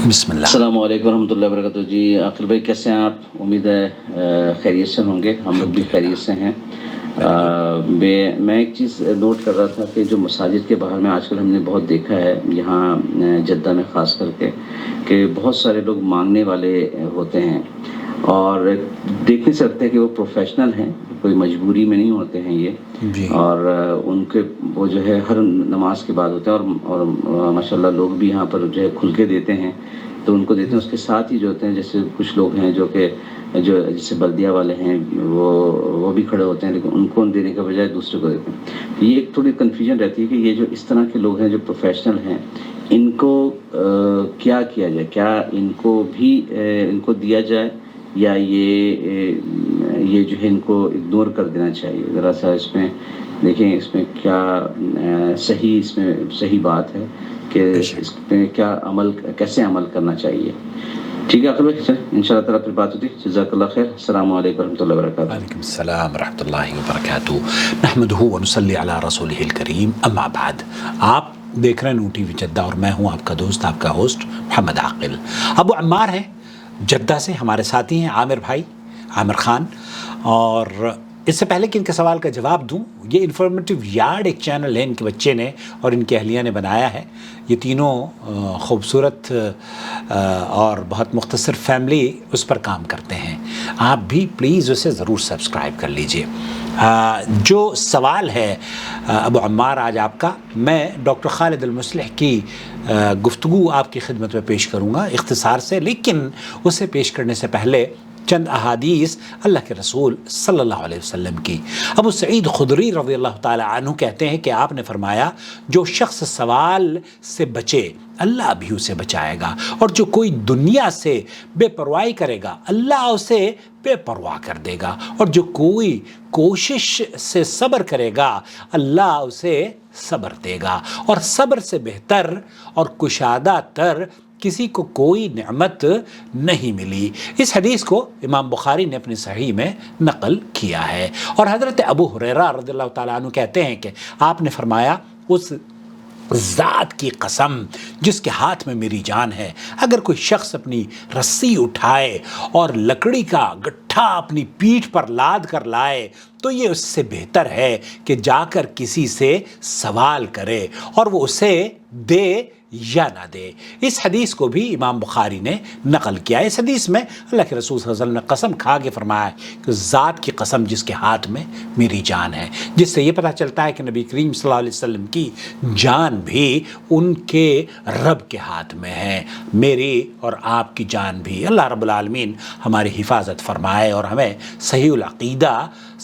بسم اللہ۔ السلام علیکم ورحمۃ اللہ وبرکاتہ۔ جی عاقل بھائی کیسے ہیں آپ؟ امید ہے خیریت سے ہوں گے، ہم لوگ بھی خیریت سے ہیں۔ میں ایک چیز نوٹ کر رہا تھا کہ جو مساجد کے باہر میں آج کل ہم نے بہت دیکھا ہے یہاں جدہ میں خاص کر کے، کہ بہت سارے لوگ مانگنے والے ہوتے ہیں اور دیکھنے سے لگتا ہے کہ وہ پروفیشنل ہیں، کوئی مجبوری میں نہیں ہوتے ہیں یہ جی اور ان کے وہ جو ہے ہر نماز کے بعد ہوتے ہیں اور ماشاءاللہ لوگ بھی یہاں پر جو ہے کھل کے دیتے ہیں تو ان کو دیتے ہیں۔ اس کے ساتھ ہی جو ہوتے ہیں جیسے کچھ لوگ ہیں جو جیسے بلدیہ والے ہیں وہ بھی کھڑے ہوتے ہیں، لیکن ان کو دینے کے بجائے دوسرے کو دیتے ہیں۔ یہ ایک تھوڑی کنفیوژن رہتی ہے کہ یہ جو اس طرح کے لوگ ہیں جو پروفیشنل ہیں ان کو کیا کیا جائے، کیا ان کو بھی ان کو دیا جائے یا یہ جو ہے ان کو اگنور کر دینا چاہیے؟ ذرا سا اس میں دیکھیں اس میں کیا صحیح بات ہے کہ اس پہ کیسے عمل کرنا چاہیے۔ ٹھیک ہے عاقل بھائی، ان شاء اللہ تعالیٰ پھر بات ہوتی ہے۔ جزاک اللہ خیر، السلام علیکم ورحمۃ اللہ وبرکاتہ۔ وعلیکم السلام ورحمۃ اللہ وبرکاتہ۔ نحمدہ ونصلی علی رسولہ الکریم، اما بعد۔ آپ دیکھ رہے ہیں نو ٹی وی جدہ اور میں ہوں آپ کا دوست، آپ کا ہوسٹ محمد عاقل۔ ابو عمار ہیں جدہ سے، ہمارے ساتھی ہیں عامر بھائی، عامر خان۔ اور اس سے پہلے کہ ان کے سوال کا جواب دوں، یہ انفارمیٹو یارڈ ایک چینل ہے ان کے بچے نے اور ان کی اہلیہ نے بنایا ہے۔ یہ تینوں خوبصورت اور بہت مختصر فیملی اس پر کام کرتے ہیں۔ آپ بھی پلیز اسے ضرور سبسکرائب کر لیجئے۔ جو سوال ہے ابو عمار آج آپ کا، میں ڈاکٹر خالد المصلح کی گفتگو آپ کی خدمت میں پیش کروں گا اختصار سے، لیکن اسے پیش کرنے سے پہلے چند احادیث اللہ کے رسول صلی اللہ علیہ وسلم کی۔ ابو سعید خدری رضی اللہ تعالی عنہ کہتے ہیں کہ آپ نے فرمایا، جو شخص سوال سے بچے اللہ بھی اسے بچائے گا، اور جو کوئی دنیا سے بے پرواہی کرے گا اللہ اسے بے پرواہ کر دے گا، اور جو کوئی کوشش سے صبر کرے گا اللہ اسے صبر دے گا، اور صبر سے بہتر اور کشادہ تر کسی کو کوئی نعمت نہیں ملی۔ اس حدیث کو امام بخاری نے اپنی صحیح میں نقل کیا ہے۔ اور حضرت ابو ہریرہ رضی اللہ تعالیٰ عنہ کہتے ہیں کہ آپ نے فرمایا، اس ذات کی قسم جس کے ہاتھ میں میری جان ہے، اگر کوئی شخص اپنی رسی اٹھائے اور لکڑی کا گٹھا اپنی پیٹھ پر لاد کر لائے تو یہ اس سے بہتر ہے کہ جا کر کسی سے سوال کرے اور وہ اسے دے یا نہ دے۔ اس حدیث کو بھی امام بخاری نے نقل کیا ہے۔ اس حدیث میں اللہ کے رسول صلی اللہ علیہ وسلم نے قسم کھا کے فرمایا کہ ذات کی قسم جس کے ہاتھ میں میری جان ہے، جس سے یہ پتہ چلتا ہے کہ نبی کریم صلی اللہ علیہ وسلم کی جان بھی ان کے رب کے ہاتھ میں ہے، میری اور آپ کی جان بھی۔ اللہ رب العالمین ہماری حفاظت فرمائے اور ہمیں صحیح العقیدہ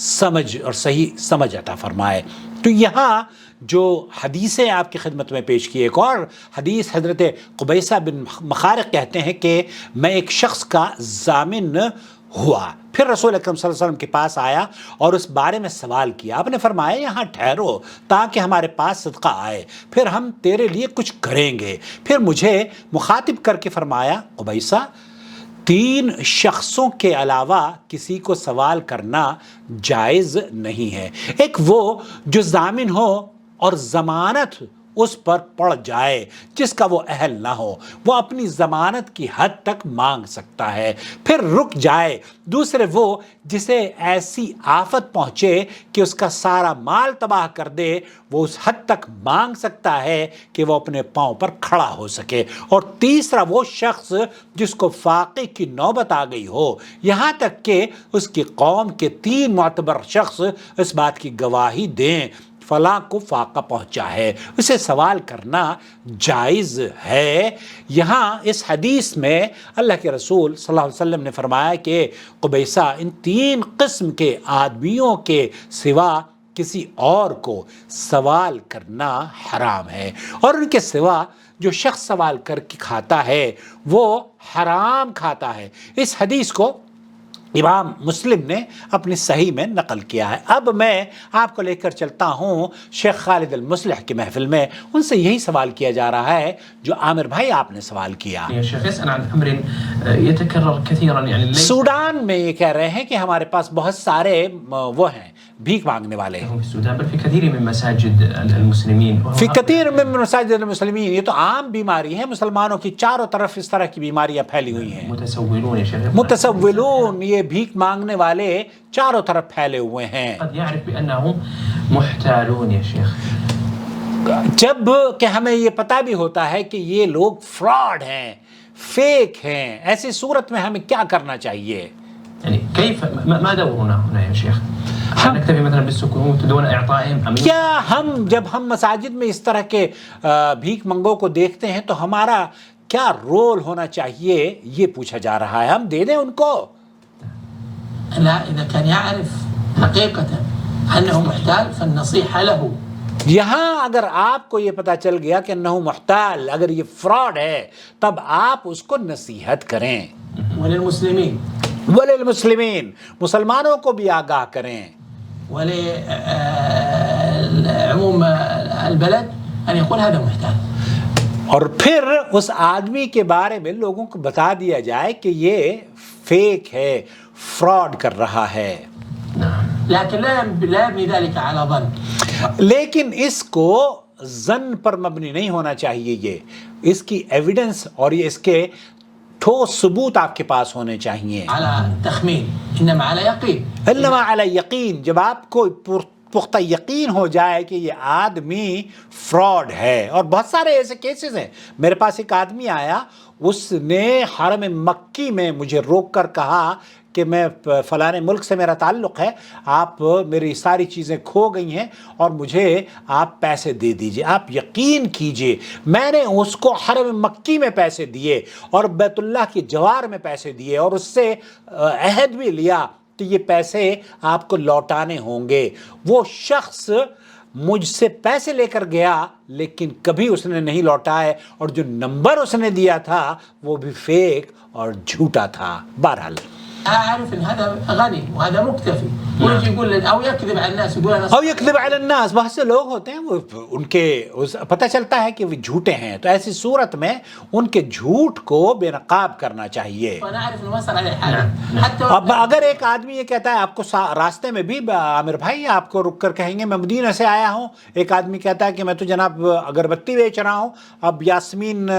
سمجھ اور صحیح سمجھ عطا فرمائے۔ تو یہاں جو حدیثیں آپ کی خدمت میں پیش کی، ایک اور حدیث حضرت قبیصہ بن مخارق کہتے ہیں کہ میں ایک شخص کا ضامن ہوا، پھر رسول اکرم صلی اللہ علیہ وسلم کے پاس آیا اور اس بارے میں سوال کیا۔ آپ نے فرمایا، یہاں ٹھہرو تاکہ ہمارے پاس صدقہ آئے، پھر ہم تیرے لیے کچھ کریں گے۔ پھر مجھے مخاطب کر کے فرمایا، قبیصہ، 3 شخصوں کے علاوہ کسی کو سوال کرنا جائز نہیں ہے۔ ایک وہ جو ضامن ہو اور ضمانت اس پر پڑ جائے جس کا وہ اہل نہ ہو، وہ اپنی ضمانت کی حد تک مانگ سکتا ہے پھر رک جائے۔ دوسرے وہ جسے ایسی آفت پہنچے کہ اس کا سارا مال تباہ کر دے، وہ اس حد تک مانگ سکتا ہے کہ وہ اپنے پاؤں پر کھڑا ہو سکے۔ اور تیسرا وہ شخص جس کو فاقے کی نوبت آ گئی ہو، یہاں تک کہ اس کی قوم کے 3 معتبر شخص اس بات کی گواہی دیں فلاں کو فاقہ پہنچا ہے، اسے سوال کرنا جائز ہے۔ یہاں اس حدیث میں اللہ کے رسول صلی اللہ علیہ وسلم نے فرمایا کہ قبیصہ، ان 3 قسم کے آدمیوں کے سوا کسی اور کو سوال کرنا حرام ہے، اور ان کے سوا جو شخص سوال کر کے کھاتا ہے وہ حرام کھاتا ہے۔ اس حدیث کو امام مسلم نے اپنی صحیح میں نقل کیا ہے۔ اب میں آپ کو لے کر چلتا ہوں شیخ خالد المصلح کی محفل میں، ان سے یہی سوال کیا جا رہا ہے جو عامر بھائی آپ نے سوال کیا۔ سوڈان میں یہ کہہ رہے ہیں کہ ہمارے پاس بہت سارے وہ ہیں بھیک مانگنے والے، في كثير من مساجد المسلمين، فی کثیر من مساجد المسلمین، یہ تو عام بیماری ہے، مسلمانوں کی چاروں طرف اس طرح کی بیماریاں پھیلی ہوئی ہیں۔ متسولون يا شيخ، متسولون، یہ بھیک مانگنے والے چاروں طرف پھیلے ہوئے ہیں۔ قد يعرف بأنهم محتالون يا شيخ، جب کہ ہمیں یہ پتہ بھی ہوتا ہے کہ یہ لوگ فراڈ ہیں، فیک ہیں، ایسی صورت میں ہمیں کیا کرنا چاہیے؟ يعني كيف ما دورنا هنا يا شيخ؟ هل نكتفي مثلا بالسكوت دون اعطائهم ام کیا جب ہم مساجد میں اس طرح کے بھیک منگوں کو دیکھتے ہیں تو ہمارا کیا رول ہونا چاہیے، یہ پوچھا جا رہا ہے، ہم دے دیں ان کو؟ لا، إذا كان يعرف حقيقة أنه محتال فالنصيحة له. یہاں اگر آپ کو یہ پتا چل گیا کہ انہو محتال، اگر یہ فراڈ ہے، تب آپ اس کو نصیحت کریں۔ وللمسلمين وللمسلمین، مسلمانوں کو بھی آگاہ کریں، ولعموم البلد أن يقول هذا محتال. اور پھر اس آدمی کے بارے میں لوگوں کو بتا دیا جائے کہ یہ فیک ہے، فراڈ کر رہا ہے۔ لكن لا يبني ذلك على ظن. لیکن اس کو ظن پر مبنی نہیں ہونا چاہیے، یہ اس کی ایویڈنس اور یہ اس کے ٹھوس ثبوت آپ کے پاس ہونے چاہیے۔ على تخمين، إنما على يقين. انما علی یقین، جب آپ کو پختہ یقین ہو جائے کہ یہ آدمی فراڈ ہے، اور بہت سارے ایسے کیسز ہیں۔ میرے پاس ایک آدمی آیا، اس نے حرم مکی میں مجھے روک کر کہا کہ میں فلانے ملک سے میرا تعلق ہے، آپ میری ساری چیزیں کھو گئی ہیں اور مجھے آپ پیسے دے دیجئے۔ آپ یقین کیجئے میں نے اس کو حرم مکی میں پیسے دیے اور بیت اللہ کی جوار میں پیسے دیے، اور اس سے عہد بھی لیا کہ یہ پیسے آپ کو لوٹانے ہوں گے۔ وہ شخص مجھ سے پیسے لے کر گیا لیکن کبھی اس نے نہیں لوٹائے، اور جو نمبر اس نے دیا تھا وہ بھی فیک اور جھوٹا تھا۔ بہرحال أعرف أن هذا غني وهذا مكتفي، ويجي يقول أو يكذب على الناس يقول أنا او یکذب علی الناس، بہت سے لوگ ہوتے ہیں وہ ان کے پتہ چلتا ہے کہ وہ جھوٹے ہیں، تو ایسی صورت میں ان کے جھوٹ کو بے نقاب کرنا چاہیے۔ وأنا أعرف أنه ما صار عليه حاجة. حتى اب اگر ایک آدمی یہ کہتا ہے، آپ کو راستے میں بھی عامر بھائی آپ کو رک کر کہیں گے میں مدینہ سے آیا ہوں، ایک آدمی کہتا ہے کہ میں تو جناب اگربتی بیچ رہا ہوں، اب یاسمین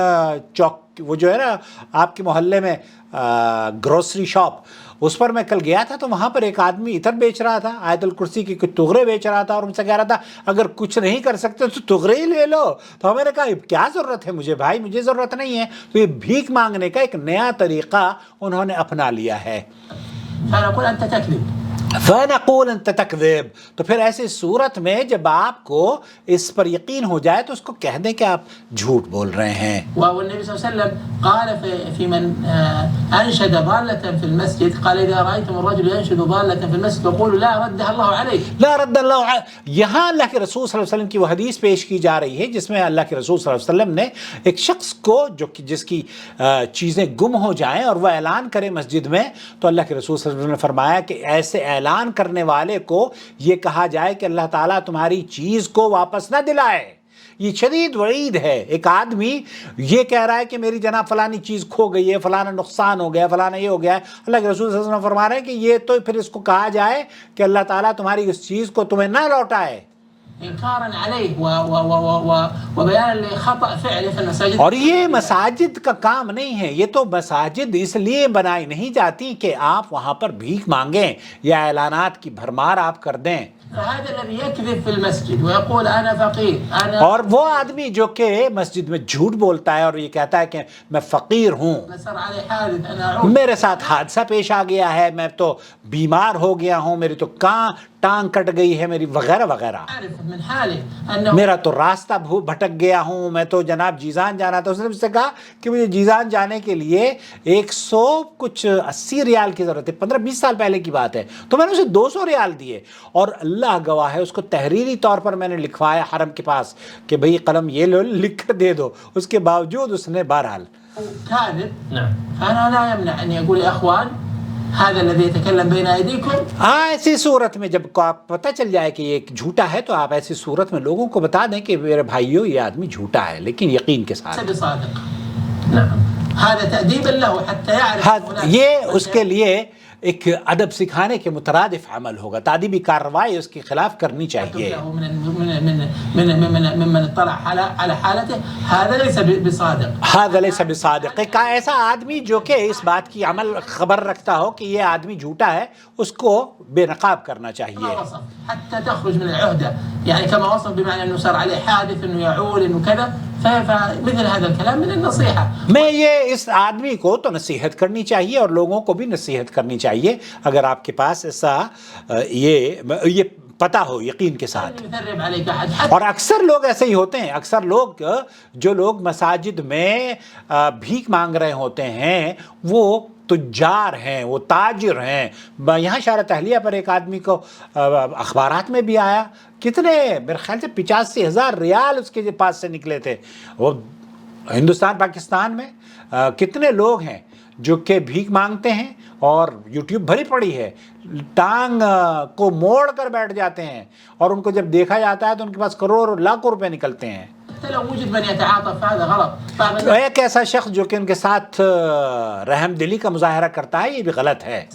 چوک وہ جو ہے نا آپ کے محلے میں گروسری شاپ، اس پر میں کل گیا تھا تو وہاں پر ایک آدمی عطر بیچ رہا تھا، آیت الکرسی کی کچھ تغرے بیچ رہا تھا، اور مجھ سے کہہ رہا تھا اگر کچھ نہیں کر سکتے تو تغرے ہی لے لو۔ تو میں نے کہا کیا ضرورت ہے مجھے بھائی، مجھے ضرورت نہیں ہے۔ تو یہ بھیک مانگنے کا ایک نیا طریقہ انہوں نے اپنا لیا ہے۔ فنقول أنت تكذب. فَنَقُولَ أَنْتَ تَكْذِبْ، تو پھر ایسی صورت میں جب آپ کو اس پر یقین ہو جائے تو اس کو کہہ دیں کہ آپ جھوٹ بول رہے ہیں۔ والنبي صلى الله عليه وسلم قال في من أنشد ضالة في المسجد، قال إذا رأيتم الرجل ينشد ضالة في المسجد فقولوا لا ردها الله عليه. لا رد اللہ یہاں اللہ کے رسول صلی اللہ علیہ وسلم کی وہ حدیث پیش کی جا رہی ہے جس میں اللہ کے رسول صلی اللہ علیہ وسلم نے ایک شخص کو جس کی چیزیں گم ہو جائیں اور وہ اعلان کرے مسجد میں، تو اللہ کے رسول صلی اللہ علیہ وسلم نے فرمایا کہ ایسے اعلان کرنے والے کو یہ کہا جائے کہ اللہ تعالیٰ تمہاری چیز کو واپس نہ دلائے۔ یہ شدید وعید ہے۔ ایک آدمی یہ کہہ رہا ہے کہ میری جناب فلانی چیز کھو گئی ہے، فلانا نقصان ہو گیا، فلانا یہ ہو گیا ہے، اللہ کے رسول صلی اللہ علیہ وسلم فرما رہے ہیں کہ یہ تو پھر اس کو کہا جائے کہ اللہ تعالیٰ تمہاری اس چیز کو تمہیں نہ لوٹائے۔ إنكارا عليه وبيانا لخطأ فعله في المساجد. اور یہ مساجد کا کام نہیں ہے، یہ تو مساجد اس لیے بنائی نہیں جاتی کہ آپ وہاں پر بھیک مانگیں یا اعلانات کی بھرمار آپ کر دیں۔ فهذا الذي يكذب في المسجد ويقول أنا فقير أنا، اور وہ آدمی جو کہ مسجد میں جھوٹ بولتا ہے اور یہ کہتا ہے کہ میں فقیر ہوں، صار علي حادث أنا أعود، میرے ساتھ حادثہ پیش آ گیا ہے، میں تو بیمار ہو گیا ہوں، میری تو ٹانگ کٹ گئی ہے میری، وغیرہ وغیرہ، أعرف من حاله أنه میرا تو راستہ بھٹک گیا ہوں، میں تو جناب جیزان جانا تھا۔ اس نے مجھ سے کہا کہ مجھے جیزان جانے کے لیے 180 ریال کی ضرورت ہے، 15-20 سال پہلے کی بات ہے، تو میں نے اسے 200 ریال دیے، اور اللہ گواہ ہے اس کو تحریری طور پر میں نے لکھوایا حرم کے پاس کہ بھئی قلم یہ لو، لکھ کر دے دو، اس کے باوجود اس نے بہرحال كاذب. نعم. فأنا لا يمنع أن يقول يا أخوان هذا الذي يتكلم بين أيديكم. ہاں ایسی صورت میں جب کو آپ پتہ چل جائے کہ یہ ایک جھوٹا ہے تو آپ ایسی صورت میں لوگوں کو بتا دیں کہ میرے بھائیو یہ آدمی جھوٹا ہے لیکن یقین کے ساتھ. بصادق. نعم. هذا تأديبا له حتى يعرف. یہ اس کے لیے ایک ادب سکھانے کے مترادف عمل ہوگا. تعدیبی کارروائی اس کے خلاف کرنی چاہیے. ممن اطلع على حالته هذا ليس بصادق. هذا ليس بصادق. ایک ایسا آدمی جو کہ اس بات کی عمل خبر رکھتا ہو کہ یہ آدمی جھوٹا ہے اس کو بے نقاب کرنا چاہیے. حتى تخرج من العهدة يعني كما وصف بمعنى انه صار عليه حادث انه يعول انه كذا فمثل هذا الكلام من النصيحة. میں یہ اس آدمی کو تو نصیحت کرنی چاہیے اور لوگوں کو بھی نصیحت کرنی چاہیے اگر آپ کے پاس ایسا یہ پتہ ہو یقین کے ساتھ. اور اکثر لوگ ایسے ہی ہوتے ہیں. اکثر لوگ جو لوگ مساجد میں بھیک مانگ رہے ہوتے ہیں وہ تجار ہیں, وہ تاجر ہیں. یہاں شارع تہلیہ پر ایک آدمی کو اخبارات میں بھی آیا, کتنے میرے خیال سے 85,000 ریال اس کے پاس سے نکلے تھے. وہ ہندوستان پاکستان میں کتنے لوگ ہیں جو کہ بھیک مانگتے ہیں اور یوٹیوب بھری پڑی ہے, ٹانگ کو موڑ کر بیٹھ جاتے ہیں اور ان کو جب دیکھا جاتا ہے تو ان کے پاس کروڑ لاکھوں روپے نکلتے ہیں. ایک ایسا شخص جو کہ ان کے ساتھ رحم دلی کا مظاہرہ کرتا ہے یہ بھی غلط ہے.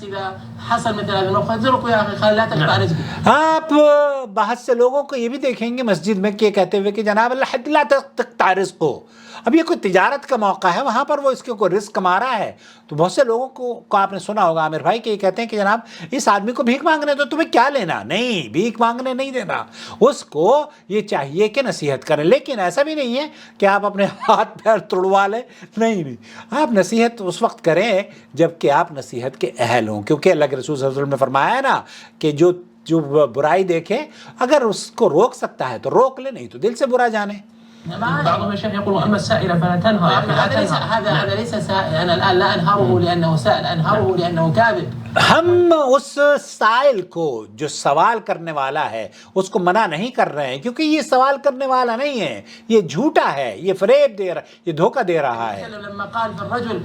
آپ بہت سے لوگوں کو یہ بھی دیکھیں گے مسجد میں کہ کہتے ہوئے کہ جناب اللہ حد لا تقطع رزقہ. اب یہ کوئی تجارت کا موقع ہے, وہاں پر وہ اس کے کوئی رزق کما رہا ہے. تو بہت سے لوگوں کو آپ نے سنا ہوگا عامر بھائی کہ یہ کہتے ہیں کہ جناب اس آدمی کو بھیک مانگنے تو تمہیں کیا لینا. نہیں, بھیک مانگنے نہیں دینا, اس کو یہ چاہیے کہ نصیحت کریں. لیکن ایسا بھی نہیں ہے کہ آپ اپنے ہاتھ پیر توڑوا لیں. نہیں, آپ نصیحت اس وقت کریں جب کہ آپ نصیحت کے اہل ہوں, کیونکہ اللہ کے رسول صلی اللہ علیہ وسلم نے فرمایا ہے نا کہ جو برائی دیکھے اگر اس کو روک سکتا ہے تو روک لے, نہیں تو دل سے برا جانے. بعضهم الشيخ يقول اما السائل فلا تنهر يا اخي. هذا ليس سائل. انا الان لا انهره لانه سائل, انهره لانه كاذب. ہم اس سائل کو جو سوال کرنے والا ہے اس کو منع نہیں کر رہے ہیں کیونکہ یہ سوال کرنے والا نہیں ہے, یہ جھوٹا ہے, یہ فریب دے رہا, یہ دھوکہ دے رہا ہے. لما قال في الرجل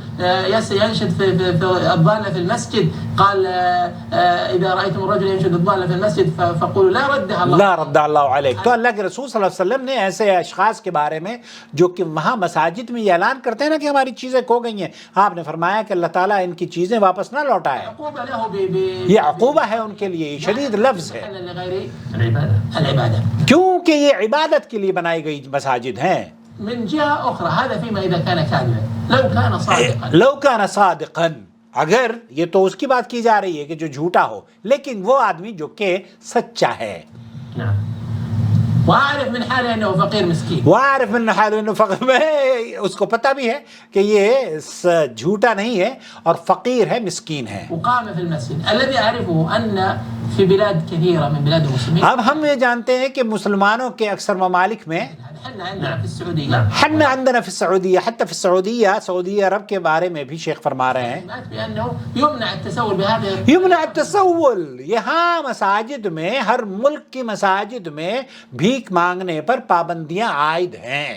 ينشد في الضالة في المسجد قال اذا رايتم الرجل ينشد الضالة في المسجد فقولوا لا ردها الله. لا رد اللہ علیک. تو اللہ کے رسول صلی اللہ علیہ وسلم نے ایسے اشخاص کے بارے میں جو کہ وہاں مساجد میں یہ اعلان کرتے ہیں نا کہ ہماری چیزیں کھو گئی ہیں, آپ نے فرمایا کہ اللہ تعالیٰ ان کی چیزیں واپس نہ لوٹائے. یہ عقوبہ ہے ان کے لیے, شدید لفظ ہے, کیونکہ یہ عبادت کے لیے بنائی گئی مساجد ہیں. من جهة أخرى هذا فيما إذا كان كاذبا. لو كان صادقا. لو كان صادقا, اگر یہ تو اس کی بات کی جا رہی ہے کہ جو جھوٹا ہو, لیکن وہ آدمی جو کہ سچا ہے. وعارف من حاله انه فقير مسكين. وعارف من حاله انه فقير, میں اس کو پتہ بھی ہے کہ یہ جھوٹا نہیں ہے اور فقیر ہے, مسکین ہے. وقام في المسجد الذي اعرفه ان في بلاد كثيره من بلاد المسلمين. اب ہم یہ جانتے ہیں کہ مسلمانوں کے اکثر ممالک میں عندنا في السعوديه حنا عندنا في السعوديه, حتى في السعوديه, سعودی عرب کے بارے میں بھی شیخ فرما رہے ہیں بانه يمنع التسول بهذه. یمنع التسول. یہاں مساجد میں, ہر ملک کی مساجد میں بھیک مانگنے پر پابندیاں عائد ہیں.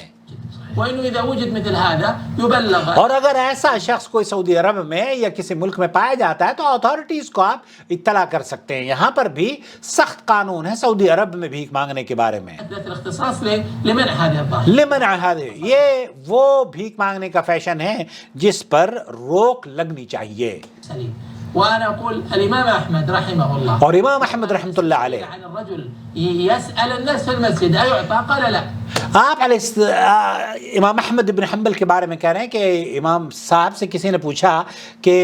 وانه اذا وجد مثل هذا يبلغ. اور اگر ایسا شخص کوئی سعودی عرب میں یا کسی ملک میں پایا جاتا ہے تو اتھارٹیز کو آپ اطلاع کر سکتے ہیں. یہاں پر بھی سخت قانون ہے سعودی عرب میں بھیک مانگنے کے بارے میں. الاختصاص لمنع هذه الظاهره. لمنع هذه, یہ وہ بھیک مانگنے کا فیشن ہے جس پر روک لگنی چاہیے. وانا اقول الامام احمد رحمه الله, اور امام احمد رحمۃ اللہ علیہ, عن الرجل يسال الناس في المسجد ايعطى قال لا. آپ امام احمد بن حنبل کے بارے میں کہہ رہے ہیں کہ امام صاحب سے کسی نے پوچھا کہ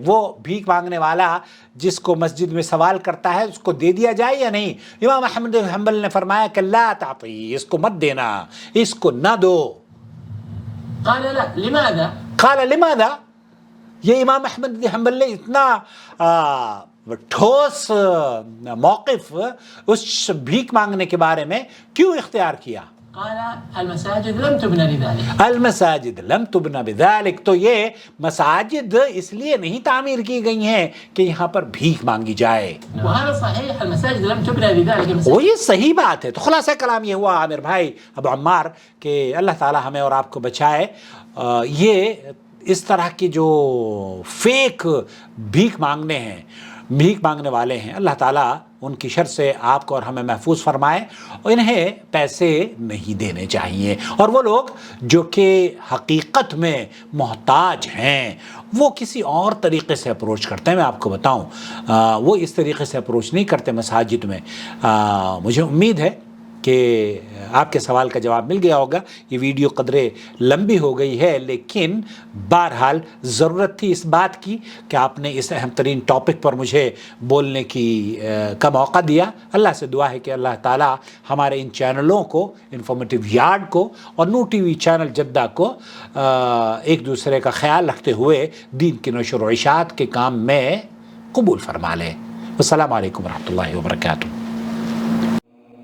وہ بھیک مانگنے والا جس کو مسجد میں سوال کرتا ہے اس کو دے دیا جائے یا نہیں. امام احمد بن حنبل نے فرمایا کہ لا تعطی, اس کو مت دینا, اس کو نہ دو. قال لا لماذا. قال لماذا. یہ امام احمد بن حنبل نے اتنا ٹھوس موقف اس بھیک مانگنے کے بارے میں کیوں اختیار کیا. قال المساجد لم تبنى لذلك. المساجد لم تبنى بذلك. تو یہ مساجد اس لیے نہیں تعمیر کی گئی ہیں کہ یہاں پر بھیک مانگی جائے. وهذا صحيح, المساجد لم تبنى لذلك. وہ یہ صحیح بات ہے. تو خلاصہ کلام یہ ہوا عامر بھائی, ابو عمار, کہ اللہ تعالی ہمیں اور آپ کو بچائے. یہ اس طرح کی جو فیک بھیک مانگنے والے ہیں، اللہ تعالیٰ ان کی شر سے آپ کو اور ہمیں محفوظ فرمائے، اور انہیں پیسے نہیں دینے چاہیے۔ اور وہ لوگ جو کہ حقیقت میں محتاج ہیں وہ کسی اور طریقے سے اپروچ کرتے ہیں۔ میں آپ کو بتاؤں وہ اس طریقے سے اپروچ نہیں کرتے مساجد میں۔ مجھے امید ہے کہ آپ کے سوال کا جواب مل گیا ہوگا۔ یہ ویڈیو قدرے لمبی ہو گئی ہے، لیکن بہرحال ضرورت تھی اس بات کی کہ آپ نے اس اہم ترین ٹاپک پر مجھے بولنے کا موقع دیا۔ اللہ سے دعا ہے کہ اللہ تعالیٰ ہمارے ان چینلوں کو، انفارمیٹیو یارڈ کو اور نو ٹی وی چینل جدہ کو ایک دوسرے کا خیال رکھتے ہوئے دین کی نشر و اشاعت کے کام میں قبول فرما لے۔ السلام علیکم ورحمۃ اللہ وبرکاتہ۔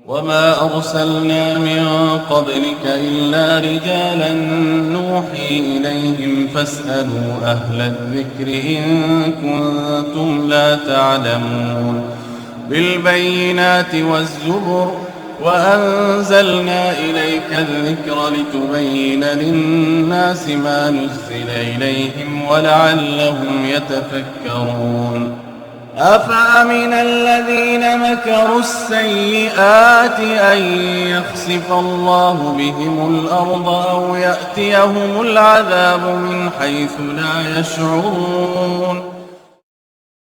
وما أرسلنا من قبلك إلا رجالا نوحي إليهم فاسألوا أهل الذكر إن كنتم لا تعلمون بالبينات والزبر وأنزلنا إليك الذكر لتبين للناس ما نزل إليهم ولعلهم يتفكرون أفأمن الذين مكروا السيئات أن يخسف الله بهم الأرض أو يأتيهم العذاب من حيث لا يشعرون